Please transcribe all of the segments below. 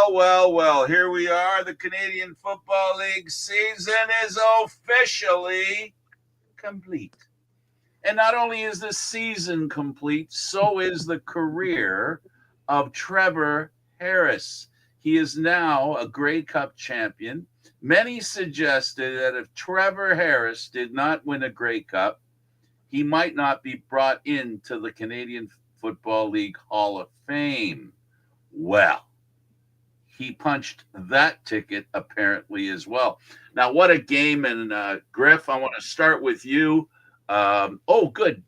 Well. Here we are. The Canadian Football League season is officially complete. And not only is the season complete, so is the career of Trevor Harris. He is now a Grey Cup champion. Many suggested that if Trevor Harris did not win a Grey Cup, he might not be brought into the Canadian Football League Hall of Fame. Well, he punched that ticket apparently as well. Now, what a game. And Griff, I want to start with you. Good.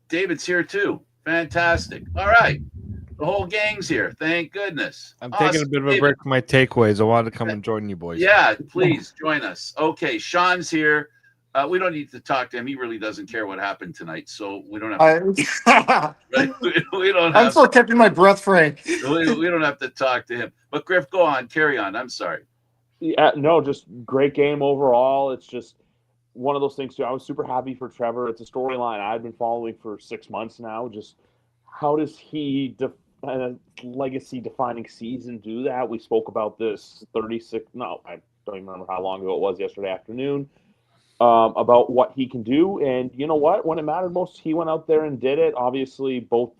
David's here too. Fantastic. All right. The whole gang's here. Thank goodness. I'm taking a bit of a break from my takeaways. I wanted to come and join you boys. Yeah, please join us. Okay, Sean's here. We don't need to talk to him. He really doesn't care what happened tonight, so we don't have to. Right? We don't have I'm still catching my breath, Frank. we don't have to talk to him. But Griff, go on. Carry on. I'm sorry. Yeah, no, just great game overall. It's just one of those things, too. I was super happy for Trevor. It's a storyline I've been following for 6 months now. Just how does he, legacy-defining season, do that? We spoke about this I don't even remember how long ago it was yesterday afternoon. About what he can do, and you know what? When it mattered most, he went out there and did it. Obviously, both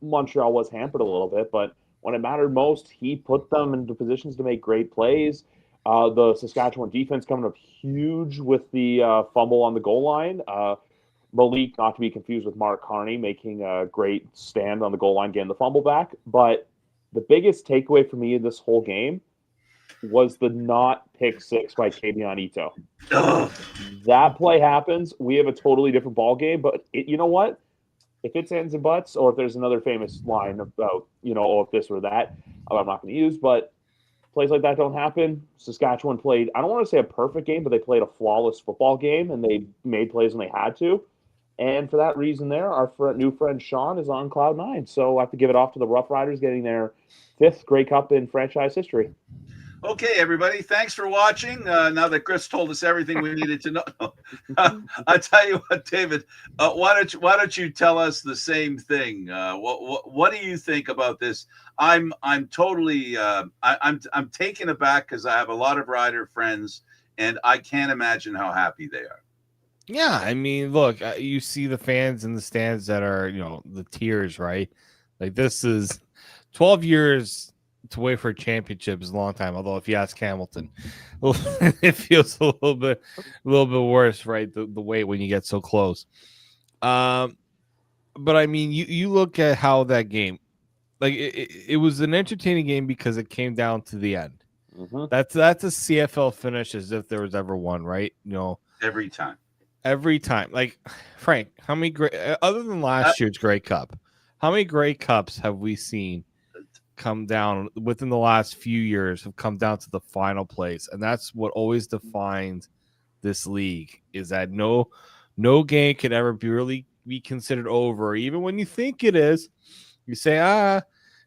Montreal was hampered a little bit, but when it mattered most, he put them into positions to make great plays. The Saskatchewan defense coming up huge with the fumble on the goal line. Malik, not to be confused with Mark Carney, making a great stand on the goal line, getting the fumble back. But the biggest takeaway for me in this whole game was the not pick six by Kavion Ito. That play happens, we have a totally different ball game. But you know what? If it's ends and buts, or if there's another famous line about, if this or that, I'm not going to use, but plays like that don't happen. Saskatchewan played, I don't want to say a perfect game, but they played a flawless football game, and they made plays when they had to. And for that reason there, our new friend Sean is on cloud nine. So I have to give it off to the Roughriders getting their 5th Grey Cup in franchise history. Okay, everybody, thanks for watching. Now that Chris told us everything we needed to know, I'll tell you what, David. Why don't you tell us the same thing? What do you think about this? I'm totally I'm taken aback because I have a lot of rider friends, and I can't imagine how happy they are. Yeah, I mean, look, you see the fans in the stands that are, the tears, right? Like, this is 12 years to wait for a championship is a long time. Although if you ask Hamilton, it feels a little bit worse, right? The wait when you get so close. But I mean, you look at how that game, like it was an entertaining game because it came down to the end. Mm-hmm. That's a CFL finish as if there was ever one, right? Every time. Like, Frank, how many great other than last year's Grey Cup, how many Grey Cups have we seen come down within the last few years, have come down to the final place? And that's what always defines this league, is that no game can ever really be considered over. Even when you think it is, you say,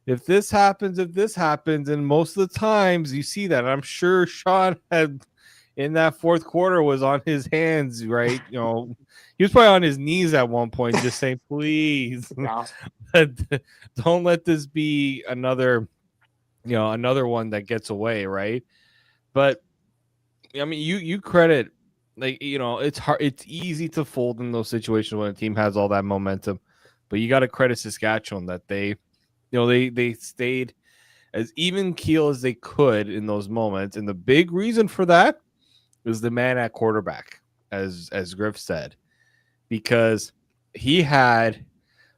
if this happens, and most of the times you see that. I'm sure Sean had in that fourth quarter was on his hands, right? He was probably on his knees at one point, just saying, please, don't let this be another one that gets away, right? But I mean, you credit, it's hard, it's easy to fold in those situations when a team has all that momentum, but you got to credit Saskatchewan that they stayed as even keel as they could in those moments, and the big reason for that is the man at quarterback, as Griff said, because he had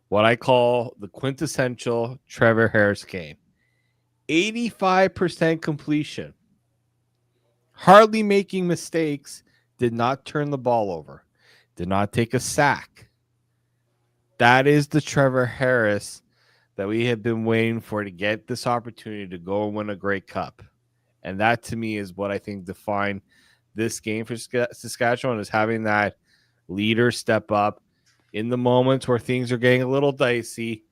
what I call the quintessential Trevor Harris game. 85% completion, hardly making mistakes, did not turn the ball over, did not take a sack. That is the Trevor Harris that we have been waiting for, to get this opportunity to go and win a Grey Cup. And that, to me, is what I think defined this game for Saskatchewan, is having that leader step up in the moments where things are getting a little dicey,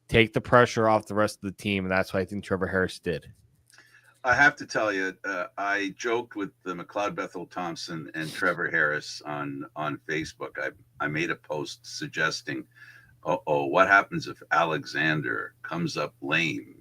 take the pressure off the rest of the team, and that's what I think Trevor Harris did. I have to tell you, I joked with the McLeod Bethel Thompson and Trevor Harris on Facebook. I made a post suggesting, what happens if Alexander comes up lame?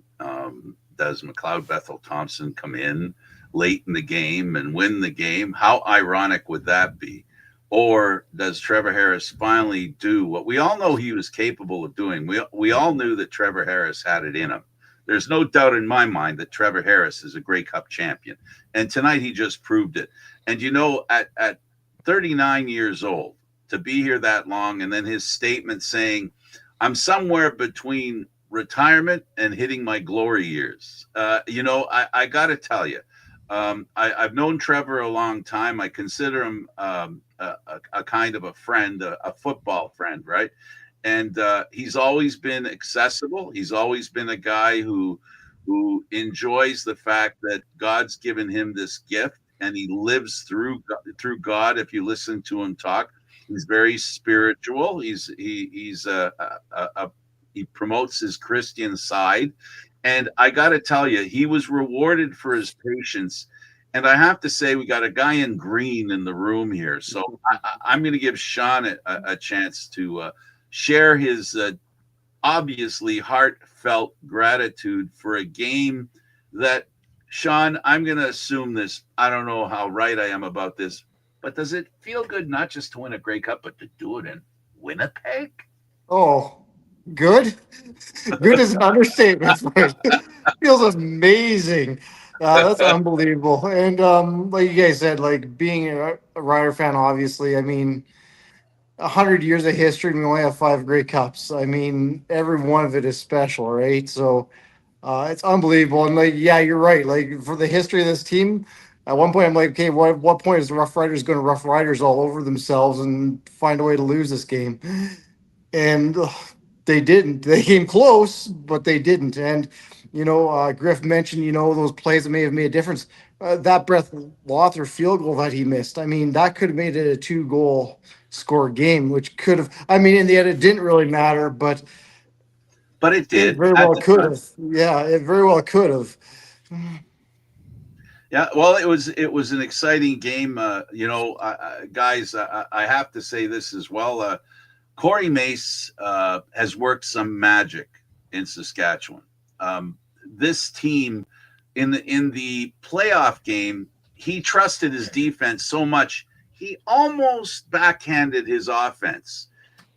does McLeod Bethel Thompson come in late in the game and win the game? How ironic would that be? Or does Trevor Harris finally do what we all know he was capable of doing? We all knew that Trevor Harris had it in him. There's no doubt in my mind that Trevor Harris is a Grey Cup champion. And tonight he just proved it. And, you know, at 39 years old, to be here that long, and then his statement saying, I'm somewhere between retirement and hitting my glory years. You know, I got to tell you, I've known Trevor a long time. I consider him a kind of a friend, a football friend, right? And he's always been accessible. He's always been a guy who enjoys the fact that God's given him this gift, and he lives through God. If you listen to him talk, he's very spiritual. He promotes his Christian side. And I got to tell you, he was rewarded for his patience. And I have to say, we got a guy in green in the room here. So I'm going to give Sean a chance to share his obviously heartfelt gratitude for a game that, Sean, I'm going to assume this. I don't know how right I am about this, but does it feel good not just to win a Grey Cup, but to do it in Winnipeg? Oh, good. Good is an understatement. Feels amazing. That's unbelievable. And like you guys said, like being a Rider fan, obviously, I mean, 100 years of history, and we only have 5 Grey Cups. I mean, every one of it is special, right? So it's unbelievable. And like, yeah, you're right. Like for the history of this team, at one point I'm like, okay, what point is the Rough Riders going to Rough Riders all over themselves and find a way to lose this game? And they didn't. They came close, but they didn't. And you know, Griff mentioned, you know, those plays that may have made a difference. That Brett Lothar field goal that he missed, I mean, that could have made it a 2-goal score game, which could have, I mean, in the end, it didn't really matter, but it did. It very well could have. Yeah, it very well could have. Yeah, well, it was an exciting game. You know, guys, I have to say this as well. Corey Mace has worked some magic in Saskatchewan. This team in the playoff game, he trusted his defense so much he almost backhanded his offense.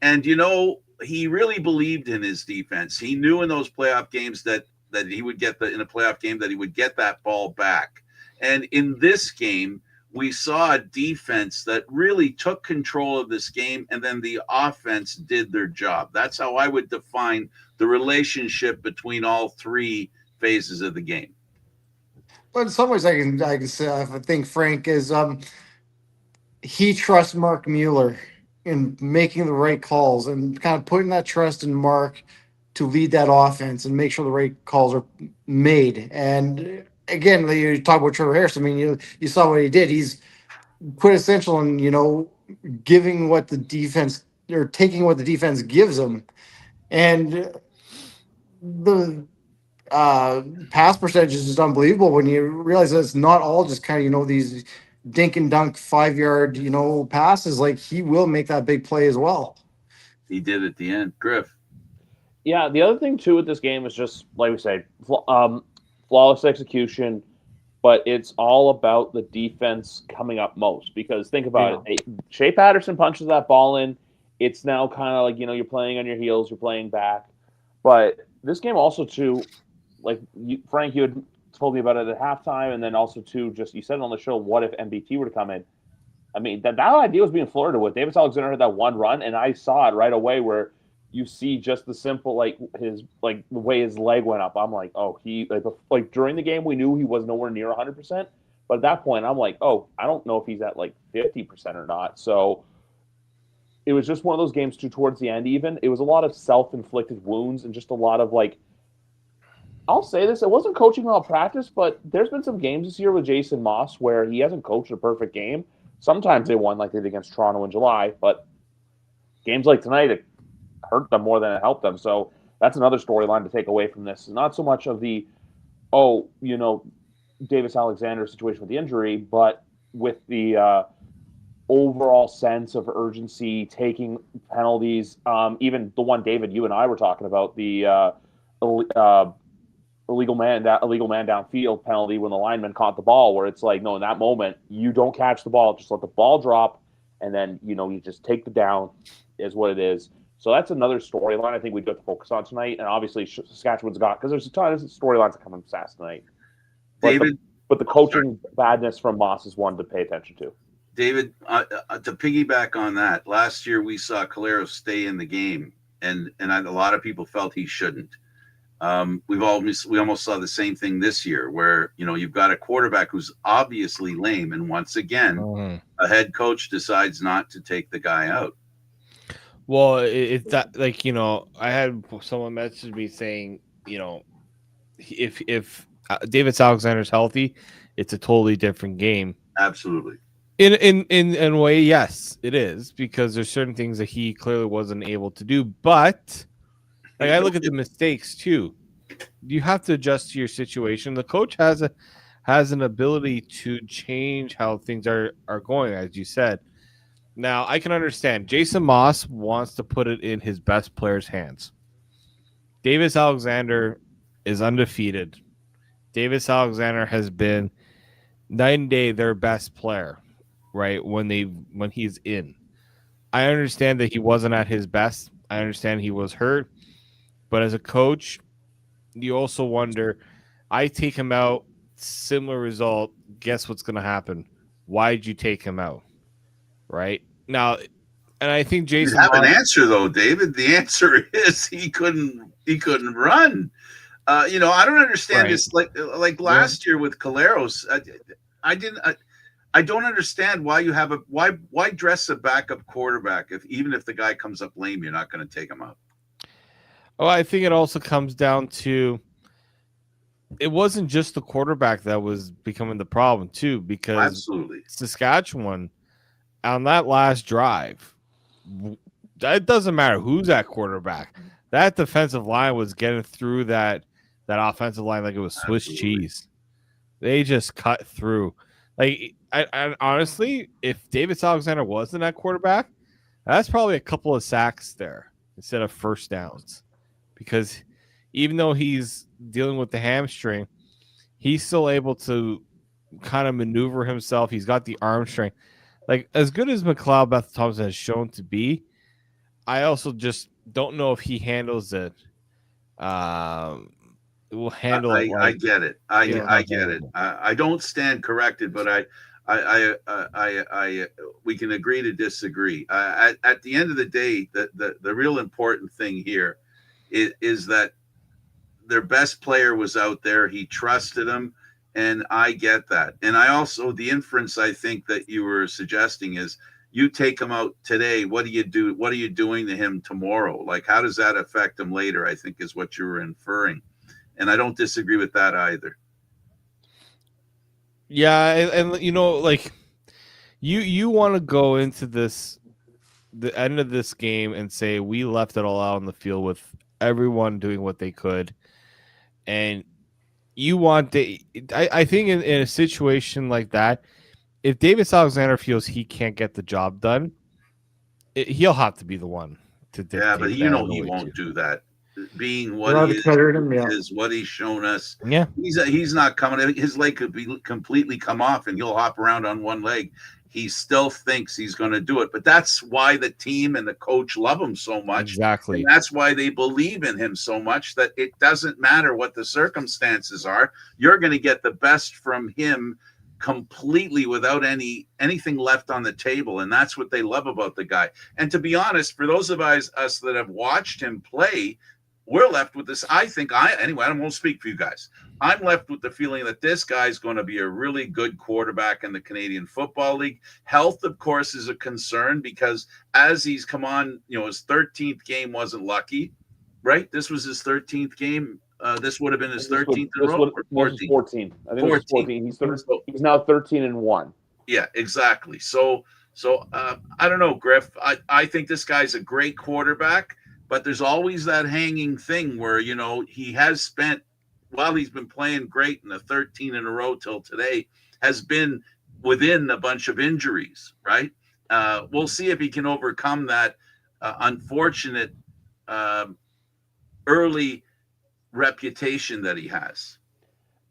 And you know, he really believed in his defense. He knew in those playoff games that he would get in a playoff game that he would get that ball back. And in this game, we saw a defense that really took control of this game, and then the offense did their job. That's how I would define the relationship between all 3 phases of the game. But in some ways, I can say, I think Frank is he trusts Mark Mueller in making the right calls and kind of putting that trust in Mark to lead that offense and make sure the right calls are made. And again, you talk about Trevor Harris. I mean, you saw what he did. He's quintessential in, you know, giving what the defense or taking what the defense gives him. And the pass percentage is just unbelievable when you realize that it's not all just kind of, you know, these dink and dunk 5-yard, you know, passes. Like he will make that big play as well. He did at the end. Griff. Yeah, the other thing too with this game is just like we say, flawless execution, but it's all about the defense coming up most. Because think about it, Shea Patterson punches that ball in. It's now kind of like, you know, you're playing on your heels, you're playing back. But this game also too, like Frank, you had told me about it at halftime, and then also too, just you said it on the show, what if MBT were to come in? I mean, that idea was being flirted with. Davis Alexander had that one run, and I saw it right away where you see just the simple, like the way his leg went up. I'm like, oh, he like during the game we knew he was nowhere near 100%, but at that point I'm like, oh, I don't know if he's at like 50% or not. So it was just one of those games too. Towards the end, even it was a lot of self-inflicted wounds and just a lot of like. I'll say this: it wasn't coaching malpractice, but there's been some games this year with Jason Moss where he hasn't coached a perfect game. Sometimes they won, like they did against Toronto in July, but games like tonight, it hurt them more than it helped them. So that's another storyline to take away from this. It's not so much of the, Davis Alexander situation with the injury, but with the overall sense of urgency, taking penalties. Even the one, David, you and I were talking about, the illegal man downfield penalty when the lineman caught the ball, where it's like, no, in that moment, you don't catch the ball, just let the ball drop, and then, you just take the down is what it is. So that's another storyline I think we've got to focus on tonight. And obviously Saskatchewan's got, because there's a ton of storylines that come from Sask tonight. But the coaching badness from Moss is one to pay attention to. David, to piggyback on that, last year we saw Calero stay in the game, and a lot of people felt he shouldn't. We almost saw the same thing this year, where you've got a quarterback who's obviously lame, and once again, a head coach decides not to take the guy out. Well, it's that, like, I had someone message me saying, if David Alexander's healthy, it's a totally different game. Absolutely. In a way, yes, it is, because there's certain things that he clearly wasn't able to do. But like, I look at the mistakes too. You have to adjust to your situation. The coach has an ability to change how things are going, as you said. Now, I can understand Jason Moss wants to put it in his best player's hands. Davis Alexander is undefeated. Davis Alexander has been night and day their best player, right? When he's in. I understand that he wasn't at his best. I understand he was hurt. But as a coach, you also wonder, I take him out, similar result, guess what's going to happen? Why did you take him out? Right? Now, and I think Jason... You have an answer, though, David. The answer is he couldn't run. I don't understand this. Like last year with Caleros, I don't understand why you have why dress a backup quarterback even if the guy comes up lame, you're not going to take him out. Oh, I think it also comes down to, it wasn't just the quarterback that was becoming the problem too, because absolutely Saskatchewan on that last drive, it doesn't matter who's at quarterback. That defensive line was getting through that offensive line like it was Swiss cheese. They just cut through. Like, I honestly, if Davis Alexander wasn't at quarterback, that's probably a couple of sacks there instead of first downs. Because even though he's dealing with the hamstring, he's still able to kind of maneuver himself. He's got the arm strength. Like, as good as McLeod Beth Thompson has shown to be, I also just don't know if he handles it. Will handle it. I get it. I get it. I don't stand corrected, but I we can agree to disagree. At the end of the day, the real important thing here is that their best player was out there. He trusted him, and I get that. And I also, the inference I think that you were suggesting is, you take him out today, what do you do? What are you doing to him tomorrow? Like, how does that affect him later, I think is what you were inferring. And I don't disagree with that either. Yeah, and like, you want to go into the end of this game and say, we left it all out on the field with everyone doing what they could. And you want I think in a situation like that, if Davis Alexander feels he can't get the job done, he'll have to be the one to dictate. Yeah, but he won't do that. Being what he is what he's shown us. Yeah, he's not coming. His leg could be completely come off, and he'll hop around on one leg. He still thinks he's going to do it, but that's why the team and the coach love him so much. Exactly, and that's why they believe in him so much that it doesn't matter what the circumstances are. You're going to get the best from him completely without anything left on the table, and that's what they love about the guy. And to be honest, for those of us that have watched him play, we're left with this. I won't speak for you guys. I'm left with the feeling that this guy's going to be a really good quarterback in the Canadian Football League. Health, of course, is a concern, because as he's come on, his 13th game wasn't lucky, right? This was his 13th game. This would have been his 13th in a row. 14. I think 14. He's now 13-1. Yeah, exactly. So I don't know, Griff. I think this guy's a great quarterback, but there's always that hanging thing where, he has spent, while he's been playing great in the 13 in a row till today, has been within a bunch of injuries, right? We'll see if he can overcome that unfortunate early reputation that he has.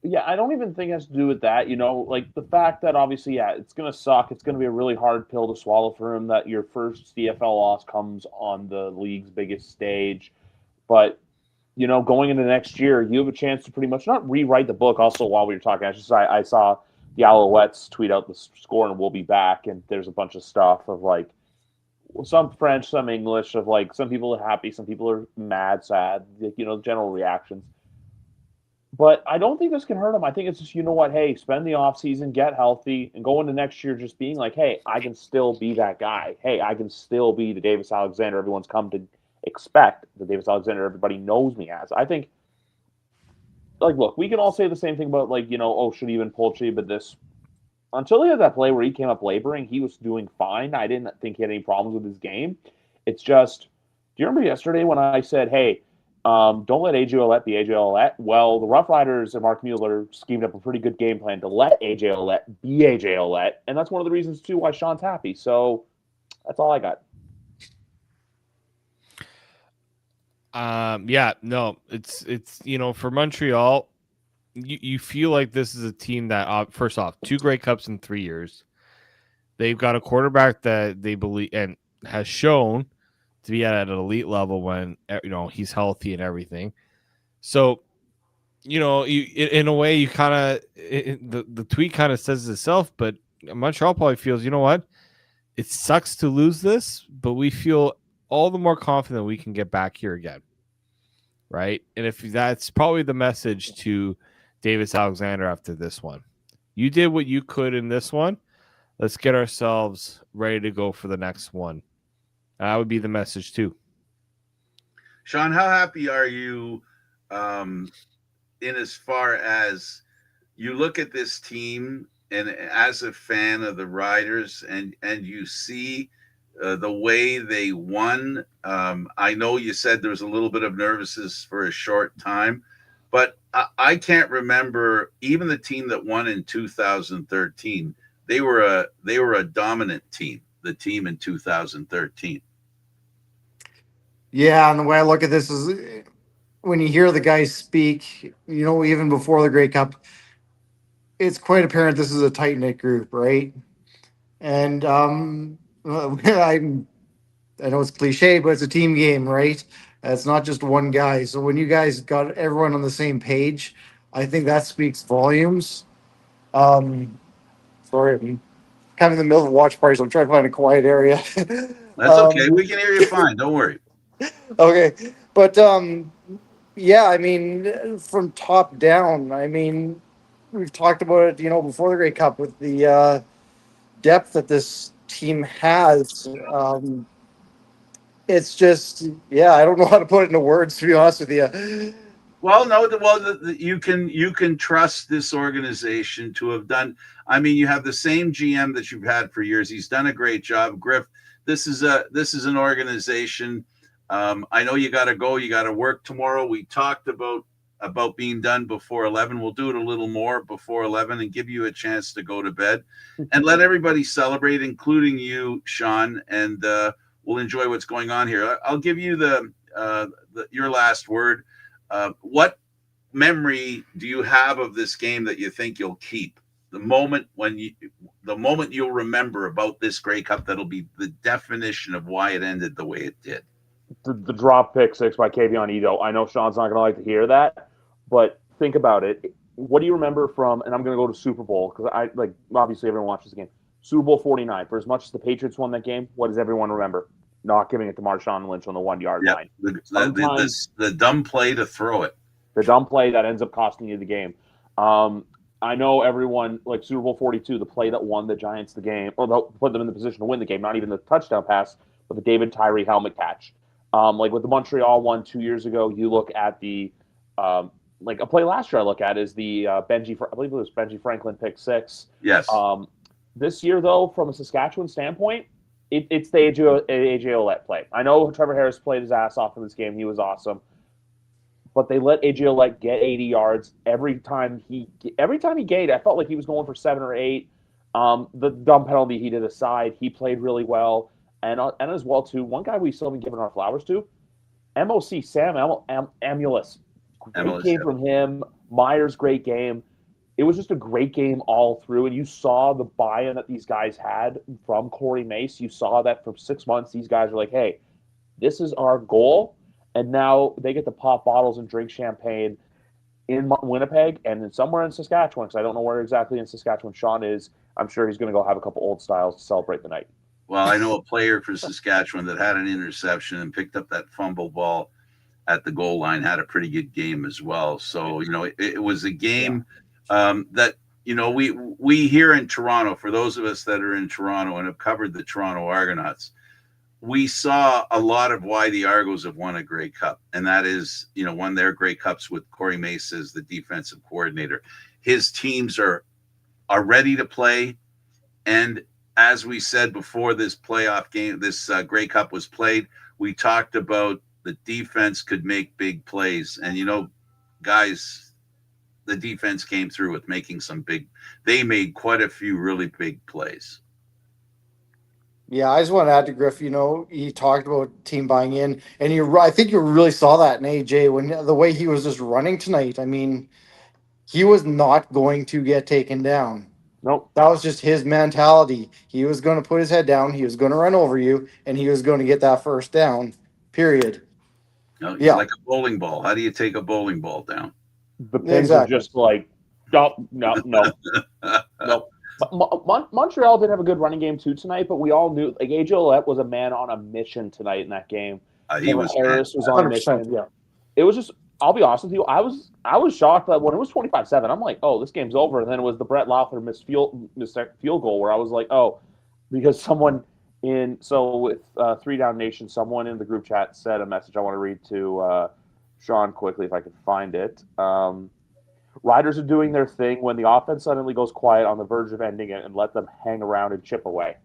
Yeah, I don't even think it has to do with that. Like the fact that obviously, yeah, it's going to suck. It's going to be a really hard pill to swallow for him that your first CFL loss comes on the league's biggest stage. But, going into next year, you have a chance to pretty much not rewrite the book. Also, while we were talking, I saw the Alouettes tweet out the score and we'll be back. And there's a bunch of stuff of like some French, some English, of like some people are happy, some people are mad, sad, general reactions. But I don't think this can hurt him. I think it's just, hey, spend the offseason, get healthy, and go into next year just being like, hey, I can still be that guy. Hey, I can still be the Davis Alexander everyone's come to expect, the Davis Alexander everybody knows me as. I think, look, we can all say the same thing about, should he even poultry, but this, until he had that play where he came up laboring, he was doing fine. I didn't think he had any problems with his game. It's just, do you remember yesterday when I said, hey, don't let AJ Ouellette be AJ Ouellette? Well, the Roughriders and Mark Mueller schemed up a pretty good game plan to let AJ Ouellette be AJ Ouellette, and that's one of the reasons, too, why Sean's happy. So that's all I got. It's for Montreal, you feel like this is a team that, first off, 2 Grey Cups in 3 years. They've got a quarterback that they believe and has shown to be at an elite level when he's healthy and everything. So, in a way, you kind of the tweet kind of says itself. But Montreal probably feels, it sucks to lose this, but we feel all the more confident we can get back here again, right? And if that's probably the message to Davis Alexander after this one, you did what you could in this one. Let's get ourselves ready to go for the next one. That would be the message too. Sean, how happy are you in as far as you look at this team and as a fan of the Riders and you see the way they won? I know you said there was a little bit of nervousness for a short time, but I can't remember even the team that won in 2013. They were a dominant team. The team in 2013. Yeah, and the way I look at this is when you hear the guys speak, even before the Grey Cup, it's quite apparent this is a tight-knit group, right? And I know it's cliche, but it's a team game, right? It's not just one guy. So when you guys got everyone on the same page, I think that speaks volumes. Sorry, I'm kind of in the middle of a watch party, so I'm trying to find a quiet area. That's okay. We can hear you fine. Don't worry. Okay. But, yeah, I mean, from top down, I mean, we've talked about it, before the Grey Cup with the depth that this team has. It's just, yeah, I don't know how to put it into words, to be honest with you. Well, no, you can trust this organization to have done. I mean, you have the same GM that you've had for years. He's done a great job. Griff, this is an organization. I know you got to go. You got to work tomorrow. We talked about being done before 11. We'll do it a little more before 11 and give you a chance to go to bed and let everybody celebrate, including you, Sean. And we'll enjoy what's going on here. I'll give you your last word. What memory do you have of this game that you think you'll keep? The moment you'll remember about this Grey Cup that'll be the definition of why it ended the way it did. The drop pick 6 by Kavion Ito. I know Sean's not going to like to hear that, but think about it. What do you remember from? And I'm going to go to Super Bowl because obviously everyone watches the game. Super Bowl 49. For as much as the Patriots won that game, what does everyone remember? Not giving it to Marshawn Lynch on the 1 yard line. The dumb play to throw it. The dumb play that ends up costing you the game. I know everyone, like Super Bowl 42, the play that won the Giants the game, or put them in the position to win the game, not even the touchdown pass, but the David Tyree helmet catch. Like with the Montreal one 2 years ago, you look at the like a play last year I look at is the I believe it was Benji Franklin pick 6. Yes. This year, though, from a Saskatchewan standpoint, it's the AJ Ouellette play. I know Trevor Harris played his ass off in this game. He was awesome. But they let AJ Ouellette get 80 yards every time he gained. I felt like he was going for 7 or 8. The dumb penalty he did aside, he played really well. And as well, too, one guy we still haven't given our flowers to, MOC Sam Amulis. Great game from him. Myers, great game. It was just a great game all through, and you saw the buy-in that these guys had from Corey Mace. You saw that for 6 months, these guys were like, hey, this is our goal, and now they get to pop bottles and drink champagne in Winnipeg and then somewhere in Saskatchewan, because I don't know where exactly in Saskatchewan Sean is. I'm sure he's going to go have a couple old styles to celebrate the night. Well, I know a player for Saskatchewan that had an interception and picked up that fumble ball at the goal line, had a pretty good game as well. So, it was a game that, we here in Toronto, for those of us that are in Toronto and have covered the Toronto Argonauts, we saw a lot of why the Argos have won a Grey Cup. And that is, won their Grey Cups with Corey Mace as the defensive coordinator. His teams are ready to play. And as we said before this playoff game, this Grey Cup was played, we talked about the defense could make big plays. And, guys, the defense came through with making they made quite a few really big plays. Yeah, I just want to add to Griff, he talked about team buying in, and I think you really saw that in AJ when the way he was just running tonight. I mean, he was not going to get taken down. Nope. That was just his mentality. He was going to put his head down, he was going to run over you, and he was going to get that first down, period. No, he's like a bowling ball. How do you take a bowling ball down? The pins are just like, no. Montreal did have a good running game too tonight, but we all knew like AJ Ouellette was a man on a mission tonight in that game. Trevor Harris was on a mission. Yeah, it was just. I'll be honest with you. I was shocked that when it was 25-7, I'm like, oh, this game's over. And then it was the Brett Laughler missed field goal where I was like, oh, because someone with 3 Down Nation, someone in the group chat said a message I want to read to Sean quickly if I can find it. Riders are doing their thing when the offense suddenly goes quiet on the verge of ending it and let them hang around and chip away.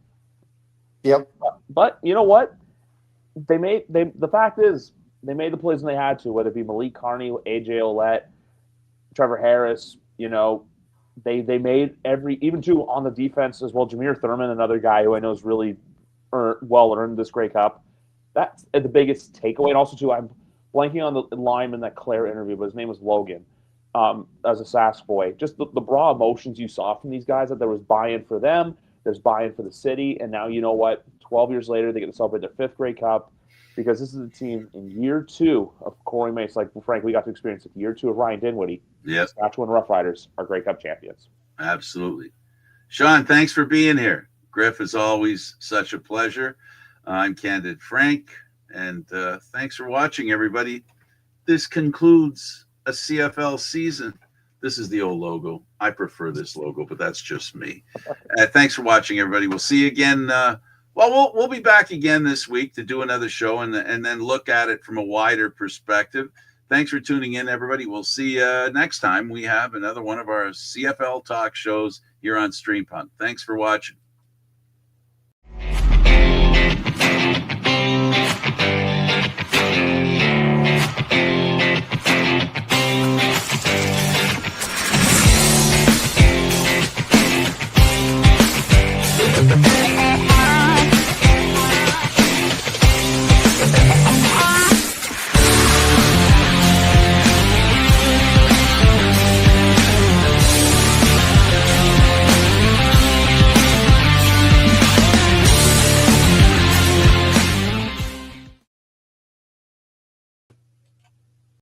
Yep. But you know what? The fact is, they made the plays when they had to, whether it be Malik Carney, AJ Ouellette, Trevor Harris, they made even two on the defense as well. Jameer Thurman, another guy who I know is really earned this Grey Cup. That's the biggest takeaway. And also, too, I'm blanking on the lineman that Claire interviewed, but his name was Logan. As a Sask boy, just the raw emotions you saw from these guys, that there was buy-in for them, there's buy-in for the city, and now you know what? 12 years later, they get to celebrate their 5th Grey Cup because this is a team in year 2 of Corey Mace. Like Frank, we got to experience it. Year 2 of Ryan Dinwiddie. Yep. Saskatchewan Roughriders are Grey Cup champions. Absolutely. Sean, thanks for being here. Griff, is always such a pleasure. I'm Candid Frank, and thanks for watching, everybody. This concludes a CFL season. This is the old logo. I prefer this logo, but that's just me. Thanks for watching, everybody. We'll see you again. We'll be back again this week to do another show and then look at it from a wider perspective. Thanks for tuning in, everybody. We'll see you next time. We have another one of our CFL talk shows here on Stream Punt. Thanks for watching.